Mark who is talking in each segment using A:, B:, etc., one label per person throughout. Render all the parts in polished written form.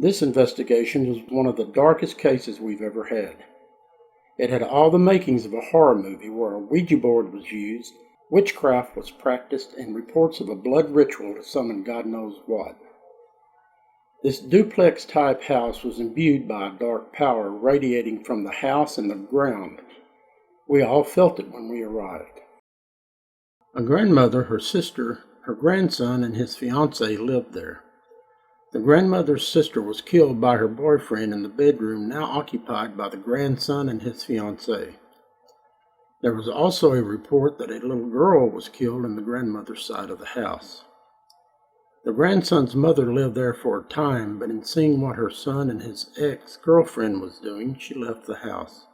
A: This investigation was one of the darkest cases we've ever had. It had all the makings of a horror movie where a Ouija board was used, witchcraft was practiced, and reports of a blood ritual to summon God knows what. This duplex-type house was imbued by a dark power radiating from the house and the ground. We all felt it when we arrived. A grandmother, her sister, her grandson, and his fiancée lived there. The grandmother's sister was killed by her boyfriend in the bedroom now occupied by the grandson and his fiancée. There was also a report that a little girl was killed in the grandmother's side of the house. The grandson's mother lived there for a time, but in seeing what her son and his ex-girlfriend was doing, she left the house.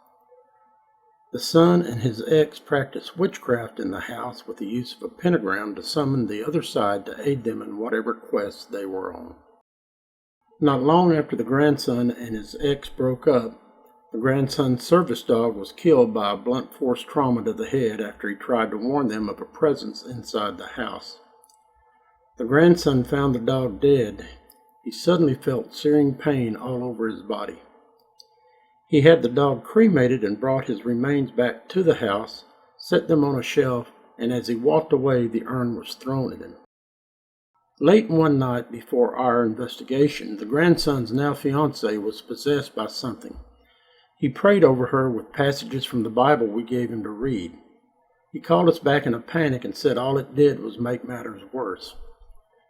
A: The son and his ex practiced witchcraft in the house with the use of a pentagram to summon the other side to aid them in whatever quest they were on. Not long after the grandson and his ex broke up, the grandson's service dog was killed by a blunt force trauma to the head after he tried to warn them of a presence inside the house. The grandson found the dog dead. He suddenly felt searing pain all over his body. He had the dog cremated and brought his remains back to the house, set them on a shelf, and as he walked away, the urn was thrown at him. Late one night before our investigation, the grandson's now fiancée was possessed by something. He prayed over her with passages from the Bible we gave him to read. He called us back in a panic and said all it did was make matters worse.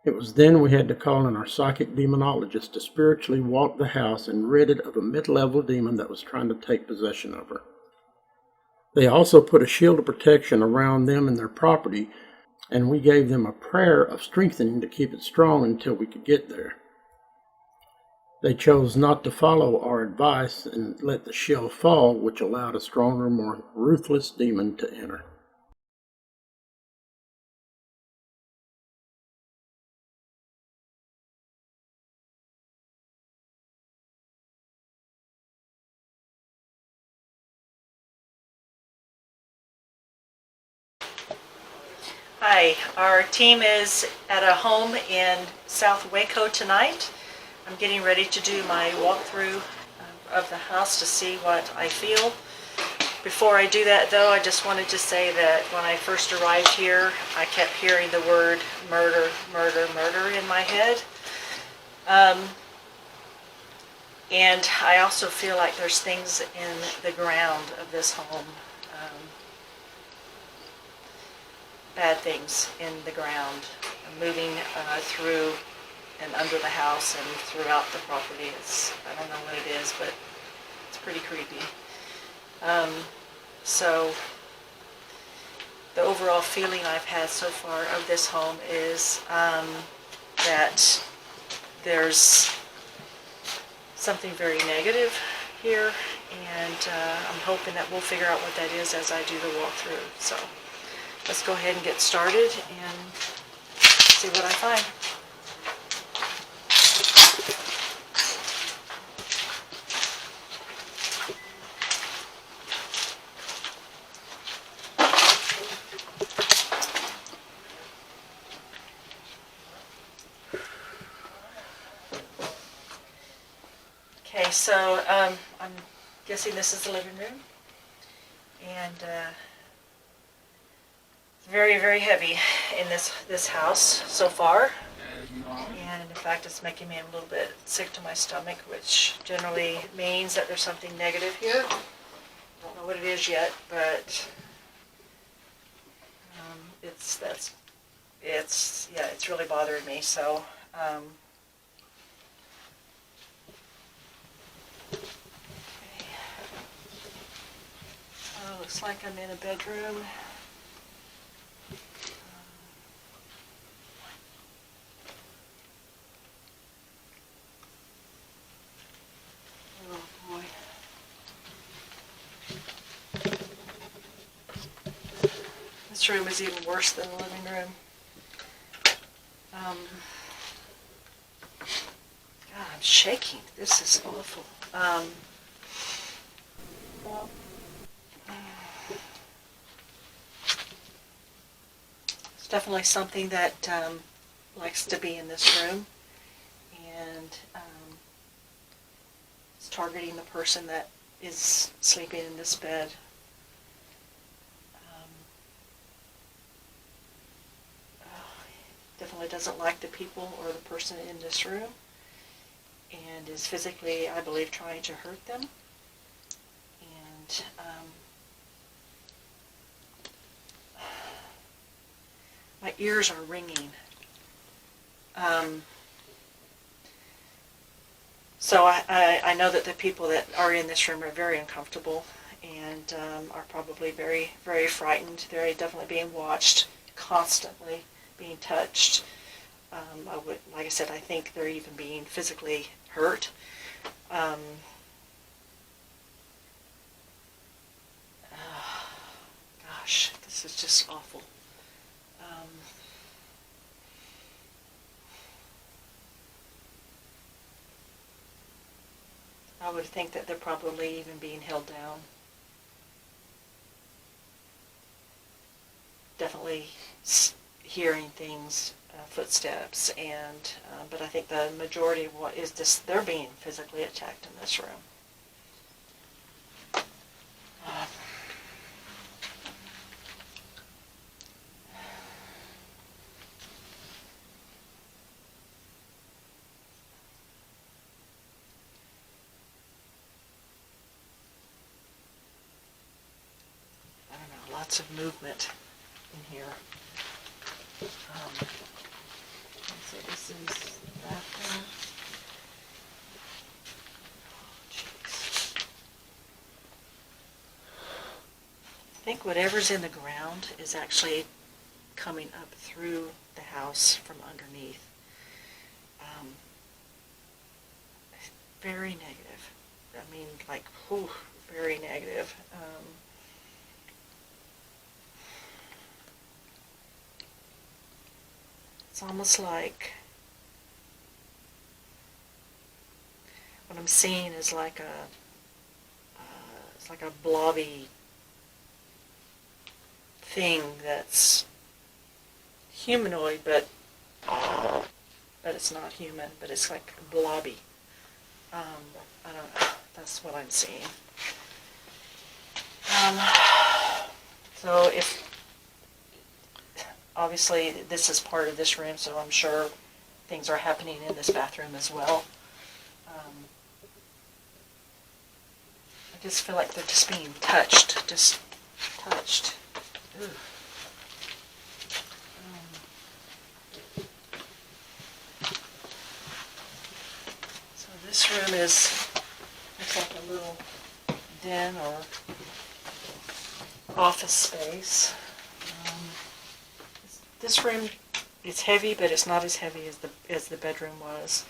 A: It was then we had to call in our psychic demonologist to spiritually walk the house and rid it of a mid-level demon that was trying to take possession of her. They also put a shield of protection around them and their property, and we gave them a prayer of strengthening to keep it strong until we could get there. They chose not to follow our advice and let the shield fall, which allowed a stronger, more ruthless demon to enter.
B: Hi, our team is at a home in South Waco tonight. I'm getting ready to do my walkthrough of the house to see what I feel. Before I do that though, I just wanted to say that when I first arrived here, I kept hearing the word murder, murder, murder in my head. And I also feel like there's things in the ground of this home. Bad things in the ground, moving through and under the house and throughout the property. I don't know what it is, but it's pretty creepy. So the overall feeling I've had so far of this home is that there's something very negative here, and I'm hoping that we'll figure out what that is as I do the walkthrough. So let's go ahead and get started and see what I find. Okay, so I'm guessing this is the living room, and very, very heavy in this house so far, and in fact it's making me a little bit sick to my stomach, which generally means that there's something negative here. Don't know what it is yet, but it's really bothering me. So okay. Looks like I'm in a bedroom. This room is even worse than the living room. God, I'm shaking. This is awful. It's definitely something that likes to be in this room, and targeting the person that is sleeping in this bed. Definitely doesn't like the people or the person in this room, and is physically, I believe, trying to hurt them. And my ears are ringing. So I know that the people that are in this room are very uncomfortable and are probably very, very frightened. They're definitely being watched constantly, being touched. Like I said, I think they're even being physically hurt. Gosh, this is just awful. I would think that they're probably even being held down. Definitely hearing things, footsteps, and but I think the majority of what is this, they're being physically attacked in this room. I don't know, lots of movement in here. So this is the bathroom. I think whatever's in the ground is actually coming up through the house from underneath. Very negative. I mean, like, whew, very negative. It's almost like what I'm seeing is like it's like a blobby thing that's humanoid, but it's not human, but it's like blobby. I don't know. That's what I'm seeing. So if obviously this is part of this room, so I'm sure things are happening in this bathroom as well. I just feel like they're just being touched, just touched. Ooh. So this room looks like a little den or office space. This room is heavy, but it's not as heavy as the bedroom was.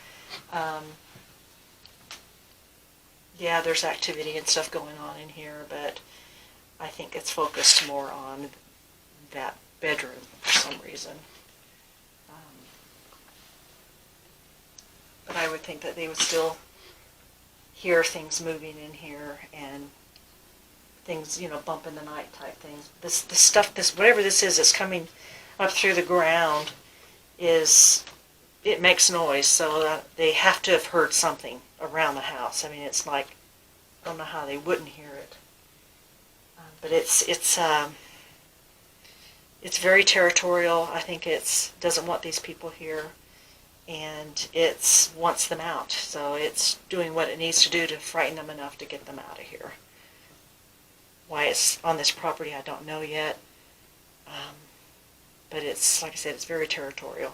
B: Yeah, there's activity and stuff going on in here, but I think it's focused more on that bedroom for some reason. But I would think that they would still hear things moving in here and things, bump in the night type things. This stuff, whatever this is that's coming up through the ground, it makes noise, so that they have to have heard something around the house. I mean, it's like, I don't know how they wouldn't hear it. But it's very territorial. I think it doesn't want these people here, and it wants them out. So it's doing what it needs to do to frighten them enough to get them out of here. Why it's on this property, I don't know yet. But it's, like I said, it's very territorial.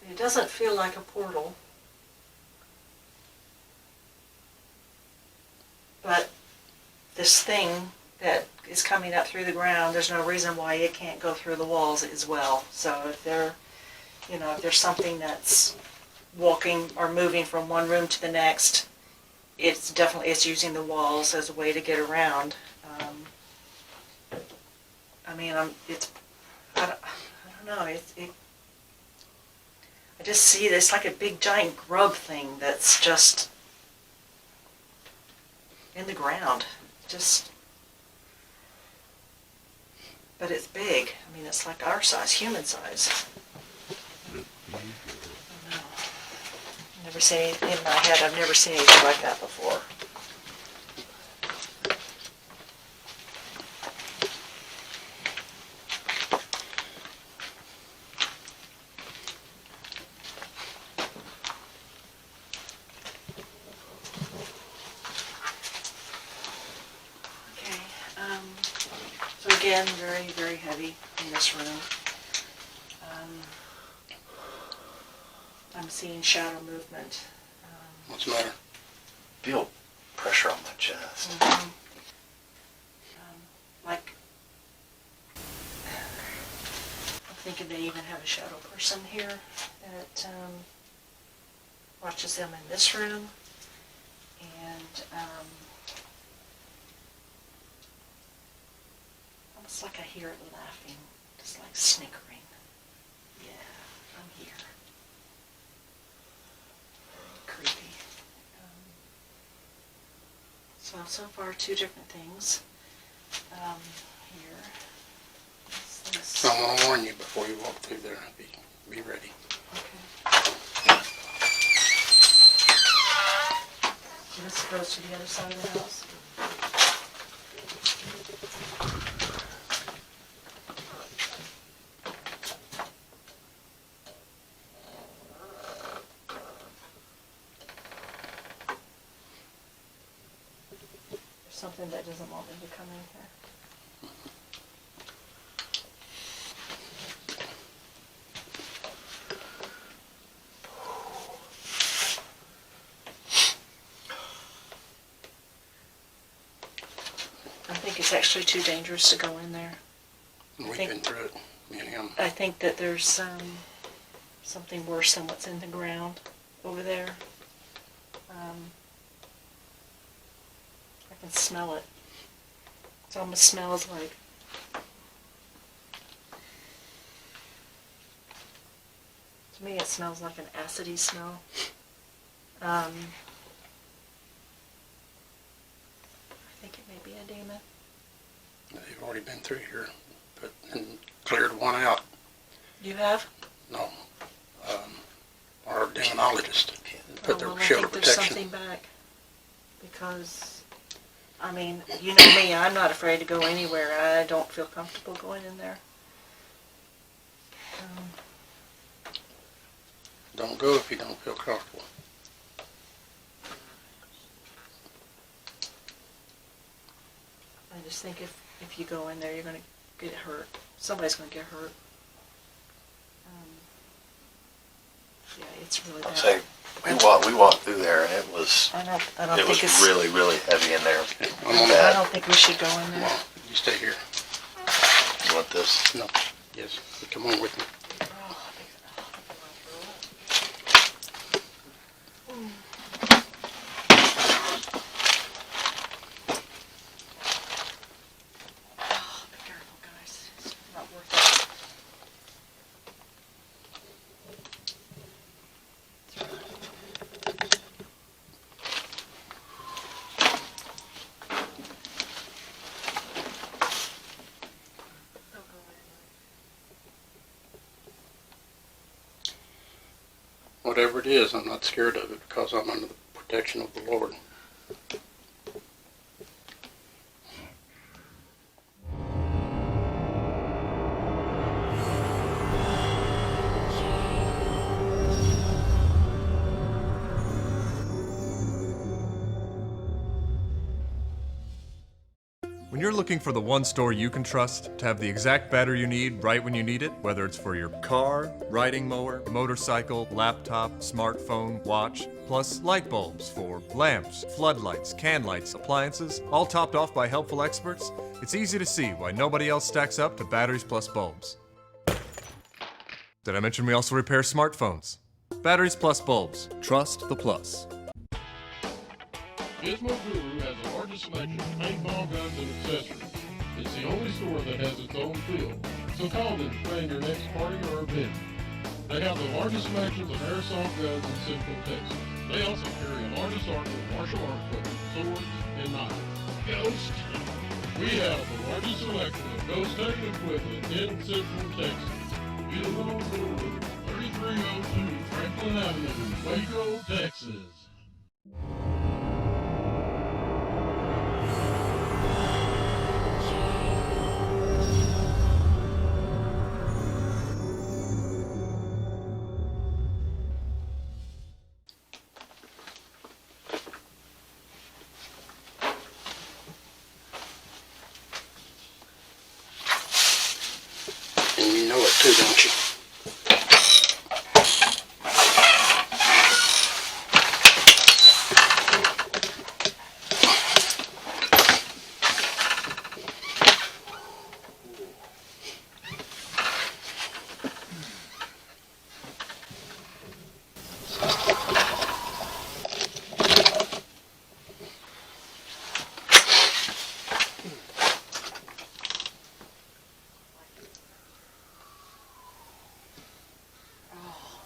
B: It doesn't feel like a portal, but this thing that is coming up through the ground, there's no reason why it can't go through the walls as well. So if if there's something that's walking or moving from one room to the next, it's using the walls as a way to get around. I mean, I don't know. I just see this like a big giant grub thing that's just in the ground. Just, But it's big. I mean, it's like our size, human size. I don't know. Never seen, in my head, I've never seen anything like that before. So again, very, very heavy in this room. I'm seeing shadow movement.
A: What's the matter?
C: Feel pressure on my chest.
B: Like, I'm thinking they even have a shadow person here that watches them in this room. And almost like I hear it laughing, just like snickering. Yeah, I'm here. Creepy. So far, two different things here.
A: So I want to warn you before you walk through there. Be ready.
B: Okay. So this goes to the other side of the house? Something that doesn't want me to come in here. I think it's actually too dangerous to go in there.
A: We've been through it, me and him.
B: I think that there's something worse than what's in the ground over there. I can smell it. It almost smells like to me it smells like an acidy smell. I think it may be a demon.
A: They've already been through here, and cleared one out.
B: You have?
A: No. Our demonologist put their
B: Well,
A: shield
B: I
A: of
B: think there's
A: protection.
B: something back. Because, I mean, you know me, I'm not afraid to go anywhere. I don't feel comfortable going in there.
A: Don't go if you don't feel comfortable.
B: I just think if you go in there, you're going to get hurt. Somebody's going to get hurt. Yeah, it's really bad.
C: I'll say, we walked through there and it was
B: I don't
C: it
B: think
C: was
B: it's
C: really, really heavy in there.
B: I don't think we should go in
A: Come
B: there.
A: on, you stay here.
C: You want this?
A: No. Yes, come on with me.
B: Oh, be careful, guys. It's not worth it.
A: Whatever it is, I'm not scared of it because I'm under the protection of the Lord.
D: When you're looking for the one store you can trust to have the exact battery you need right when you need it, whether it's for your car, riding mower, motorcycle, laptop, smartphone, watch, plus light bulbs for lamps, floodlights, can lights, appliances, all topped off by helpful experts, it's easy to see why nobody else stacks up to batteries plus bulbs. Did I mention we also repair smartphones? Batteries plus bulbs. Trust the plus.
E: Gizmo Guru has the largest selection of paintball guns and accessories. It's the only store that has its own field, so call them to plan your next party or event. They have the largest selections of airsoft guns in Central Texas. They also carry a large assortment of martial art equipment, swords, and knives. Ghost! We have the largest selection of Ghost Tech Equipment in Central Texas. Be alone for 3302 Franklin Avenue, Waco, Texas.
A: And you know it too, don't you?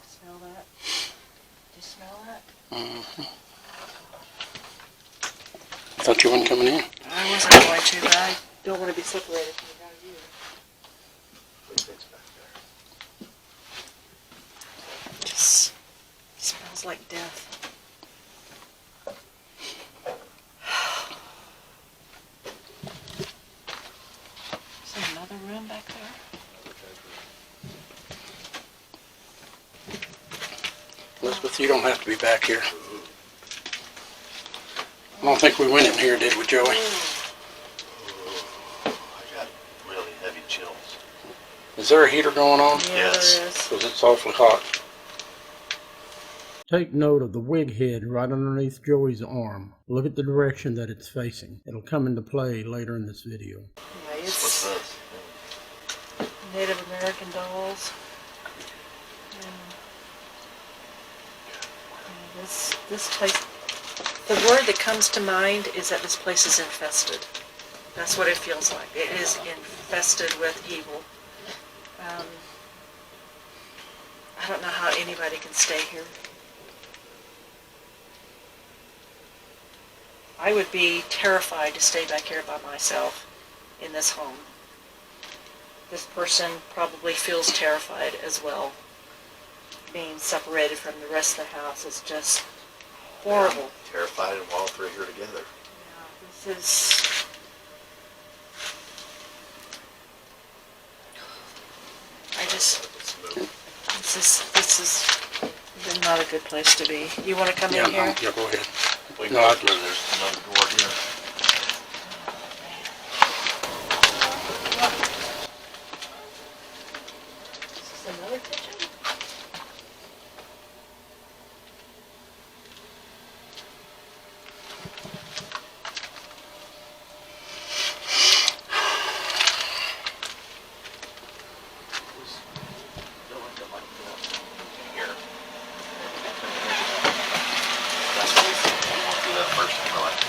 B: Smell that? Do you smell that?
A: Thought you weren't coming in.
B: I wasn't going to, but I don't want to be separated from the guy you. It just smells like death. Is there another room back there?
A: Elizabeth, you don't have to be back here. I don't think we went in here, did we, Joey?
C: I got really heavy chills.
A: Is there a heater going on?
B: Yeah,
C: Yes.
B: there is.
A: Because it's awfully hot. Take note of the wig head right underneath Joey's arm. Look at the direction that it's facing. It'll come into play later in this video.
B: Yeah,
C: What's
B: it's
C: this?
B: Native American dolls. This place, the word that comes to mind is that this place is infested. That's what it feels like. It is infested with evil. I don't know how anybody can stay here. I would be terrified to stay back here by myself in this home. This person probably feels terrified as well. Being separated from the rest of the house is just horrible.
C: Terrified and all three here together.
B: Yeah, this is not a good place to be. You want to come in here?
A: Yeah, go ahead.
C: We
A: No,
C: go
A: I-
C: through, there's another door here.
B: Is this another kitchen?
C: Here. That's what we went through that first time. We're like,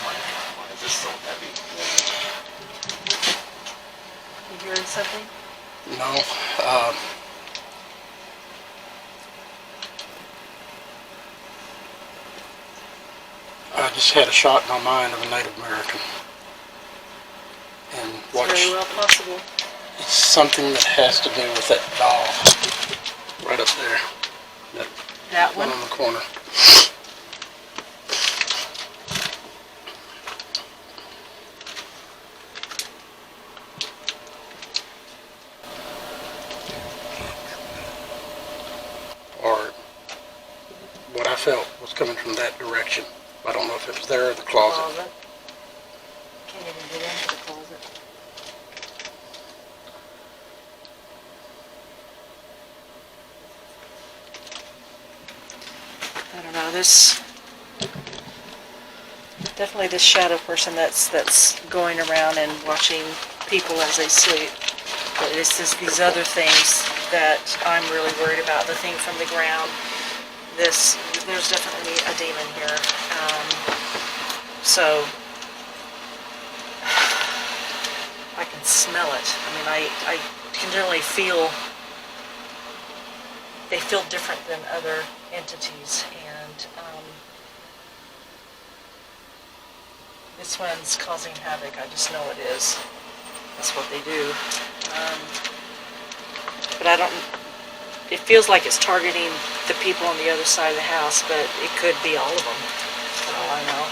C: why is this so heavy?
B: You hearing something?
A: No. I just had a shot in my mind of a Native American. And
B: It's
A: watch,
B: very well possible.
A: it's something that has to do with that doll right up there.
B: That
A: One
B: one?
A: on the corner. Or what I felt was coming from that direction. I don't know if it was there or the closet.
B: Can't even get into the closet. I don't know, definitely this shadow person that's going around and watching people as they sleep. But it's just these other things that I'm really worried about. The thing from the ground. There's definitely a demon here. So I can smell it. I mean, I can generally feel, they feel different than other entities, and this one's causing havoc. I just know it is. That's what they do. But I don't, it feels like it's targeting the people on the other side of the house, but it could be all of them, for all I know.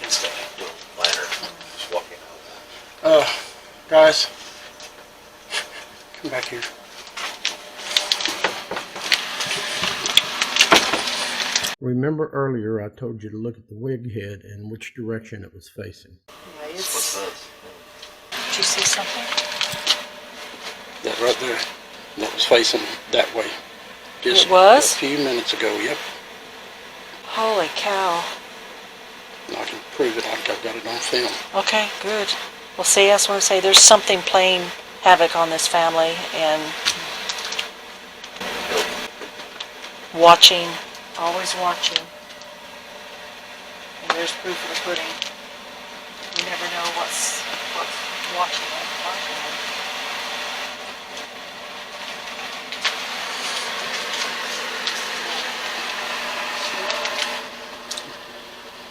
C: Instantly do a lantern, just walking out.
A: Guys, come back here. Remember earlier I told you to look at the wig head and which direction it was facing.
B: Yeah,
C: What's
B: it's,
C: this?
B: did you see something?
A: That right there. That was facing that way. Just
B: It was?
A: a few minutes ago, yep.
B: Holy cow.
A: I can prove it. I've got it on film.
B: Okay, good. Well, see, that's what I say. There's something playing havoc on this family and watching, always watching. And there's proof of the pudding. You never know what's watching it.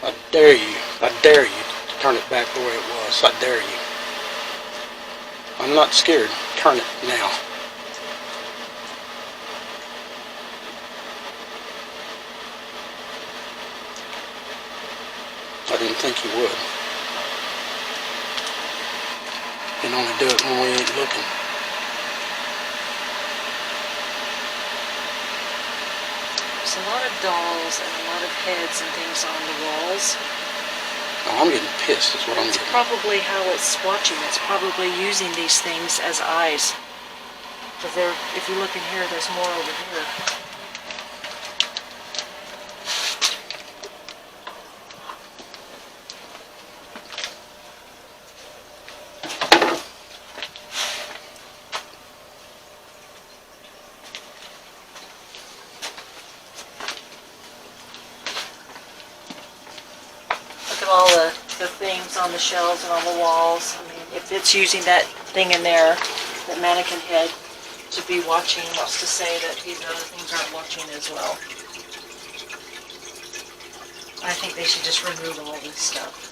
A: I dare you to turn it back the way it was. I dare you. I'm not scared. Turn it now. I didn't think you would. You can only do it when we ain't looking.
B: There's a lot of dolls and a lot of heads and things on the walls.
A: Oh, I'm getting pissed is what I'm
B: It's
A: getting.
B: probably how it's watching. It's probably using these things as eyes. But there, if you look in here, there's more over here. Look at all the things on the shelves and on the walls. I mean, if it's using that thing in there, that mannequin head, to be watching, what's to say that these other things aren't watching as well. I think they should just remove all this stuff.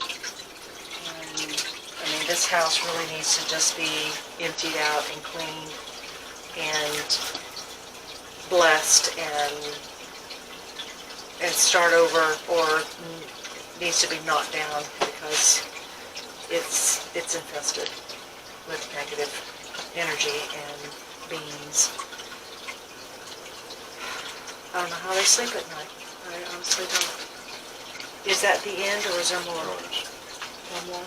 B: And, I mean, this house really needs to just be emptied out and cleaned and blessed and start over, or needs to be knocked down because it's infested with negative energy and beings. I don't know how they sleep at night. I honestly don't. Is that the end, or is there more? One more?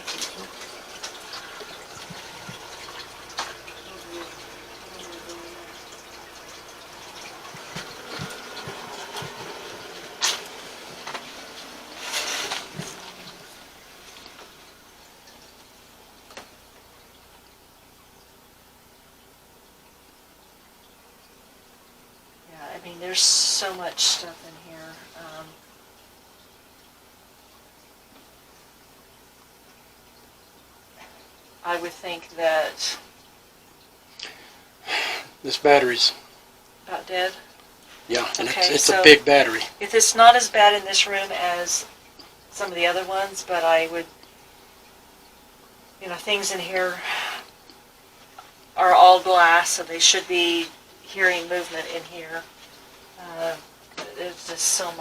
B: I mean, there's so much stuff in here. I would think that
A: This battery's,
B: about dead.
A: yeah, and
B: Okay,
A: it's
B: so-
A: a big battery.
B: If it's not as bad in this room as some of the other ones, but I would, things in here are all glass, so they should be hearing movement in here. There's just so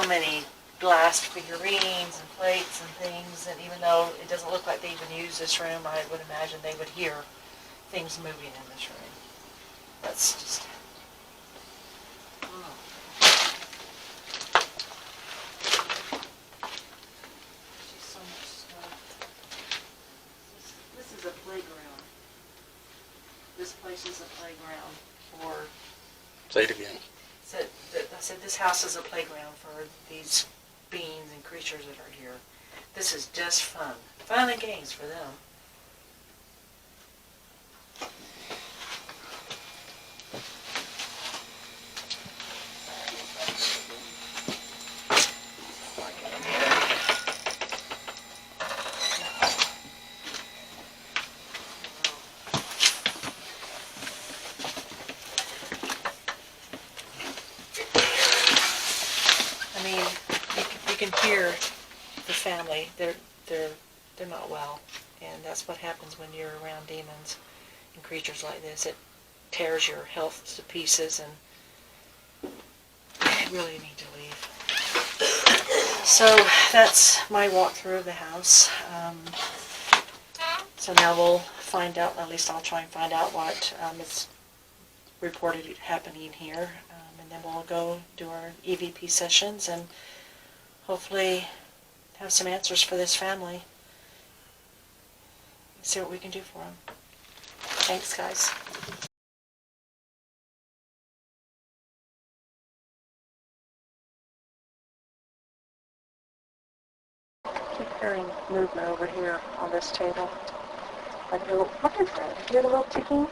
B: many glass figurines and plates and things, and even though it doesn't look like they even use this room, I would imagine they would hear things moving in this room. That's just... so much stuff. This is a playground. This place is a playground for...
A: Say it again.
B: I said this house is a playground for these beings and creatures that are here. This is just fun. Fun and games for them. hear the family. They're not well, and that's what happens when you're around demons and creatures like this. It tears your health to pieces, and you really need to leave. So that's my walkthrough of the house. So now we'll find out, at least I'll try and find out what is reported happening here. And then we'll go do our EVP sessions and hopefully have some answers for this family. See what we can do for them. Thanks, guys. Keep hearing movement over here on this table. I hear, what is that? You hear the little ticking?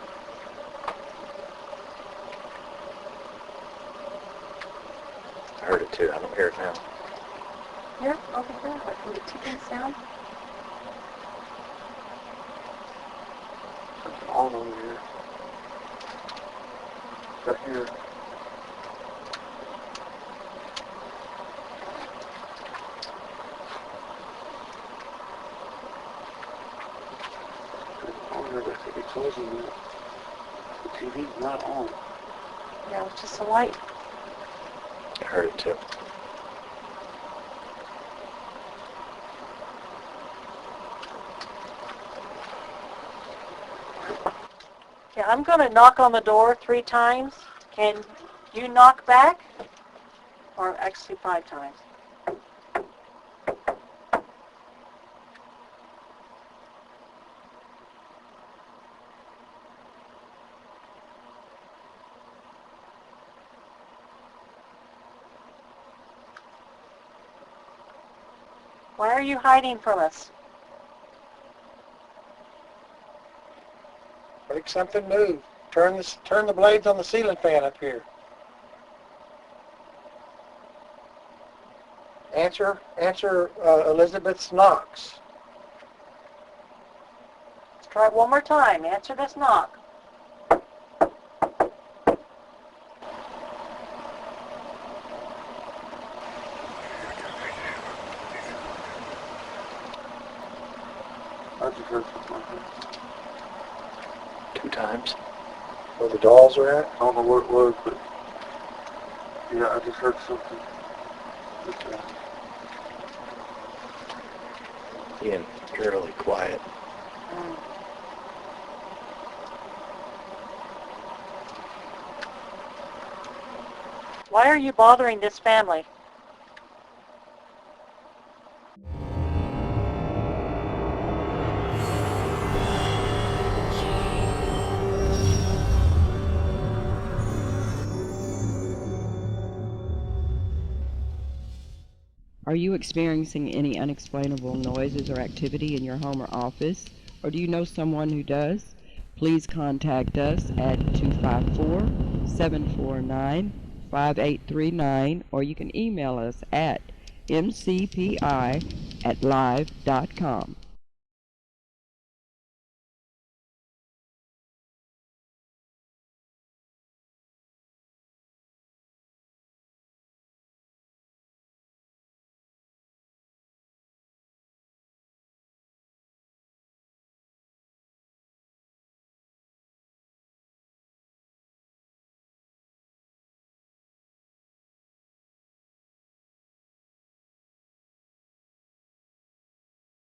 C: I heard it too. I don't hear it now.
B: Here, over here, like the ticking sound.
C: Something all over here. Right here. I think it's closing now. The TV's not on.
B: Yeah, it's just a light.
C: I heard it too.
B: Yeah, I'm going to knock on the door 3 times. Can you knock back? Or actually 5 times. Why are you hiding from us?
F: I think something moved. Turn the blades on the ceiling fan up here. Answer Elizabeth's knocks.
B: Let's try it one more time. Answer this knock.
F: I just heard something like that.
C: 2 times.
F: Where the dolls are at? I don't know what it was, but yeah, I just heard something.
C: Being eerily quiet.
B: Why are you bothering this family?
G: Are you experiencing any unexplainable noises or activity in your home or office, or do you know someone who does? Please contact us at 254-749-5839, or you can email us at mcpi@live.com.